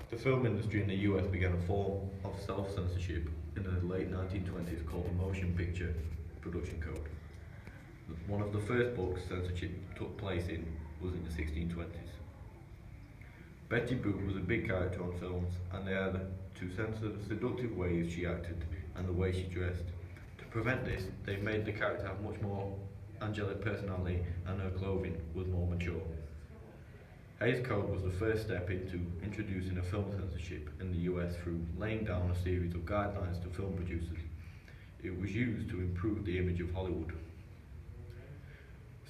The film industry in the US began a form of self-censorship in the late 1920s called the Motion Picture Production Code. One of the first books censorship took place in was in the 1620s. Betty Boop was a big character on films, and they had to censor the seductive ways she acted and the way she dressed. To prevent this, they made the character have much more angelic personality, and her clothing was more mature. Hays Code was the first step into introducing a film censorship in the US through laying down a series of guidelines to film producers. It was used to improve the image of Hollywood.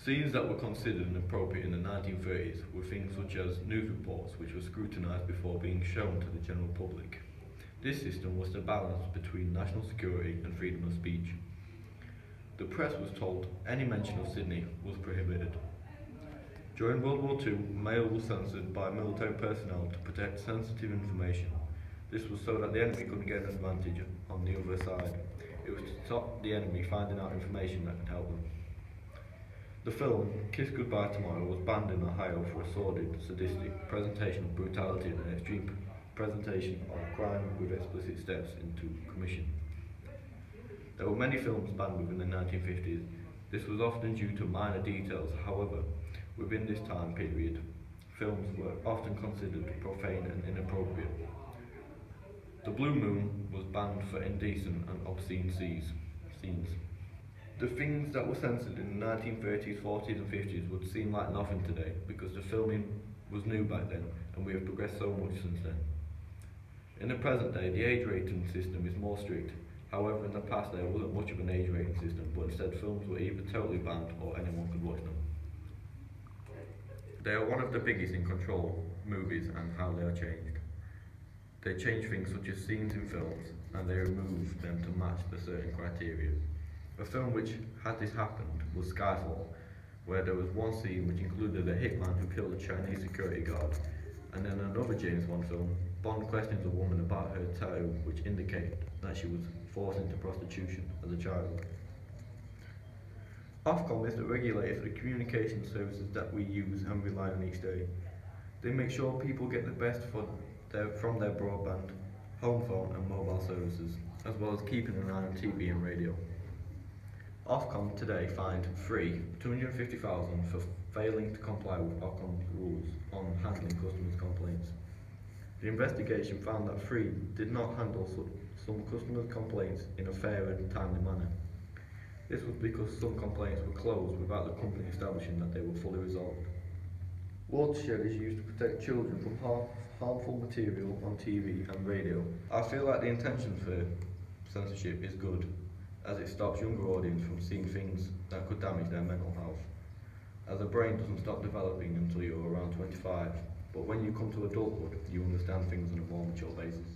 Scenes that were considered inappropriate in the 1930s were things such as news reports, which were scrutinized before being shown to the general public. This system was the balance between national security and freedom of speech. The press was told any mention of Sydney was prohibited. During World War II, mail was censored by military personnel to protect sensitive information. This was so that the enemy couldn't get an advantage on the other side. It was to stop the enemy finding out information that could help them. The film, Kiss Goodbye Tomorrow, was banned in Ohio for a sordid, sadistic presentation of brutality and an extreme presentation of crime with explicit steps into commission. There were many films banned within the 1950s. This was often due to minor details. However, within this time period, films were often considered profane and inappropriate. The Blue Moon was banned for indecent and obscene scenes. The things that were censored in the 1930s, 40s and 50s would seem like nothing today because the filming was new back then and we have progressed so much since then. In the present day, the age rating system is more strict. However, in the past there wasn't much of an age rating system, but instead films were either totally banned or anyone could watch them. They are one of the biggest in control movies and how they are changed. They change things such as scenes in films and they remove them to match the certain criteria. A film which had this happened was Skyfall, where there was one scene which included a hitman who killed a Chinese security guard, and then another James Bond film, Bond questions a woman about her tattoo which indicated that she was forced into prostitution as a child. Ofcom is the regulator for the communication services that we use and rely on each day. They make sure people get the best from their broadband, home phone and mobile services, as well as keeping an eye on TV and radio. Ofcom today fined Free $250,000 for failing to comply with Ofcom's rules on handling customers' complaints. The investigation found that Free did not handle some customers' complaints in a fair and timely manner. This was because some complaints were closed without the company establishing that they were fully resolved. Watershed is used to protect children from harmful material on TV and radio. I feel like the intention for censorship is good, as it stops younger audience from seeing things that could damage their mental health. As the brain doesn't stop developing until you're around 25, but when you come to adulthood, you understand things on a more mature basis.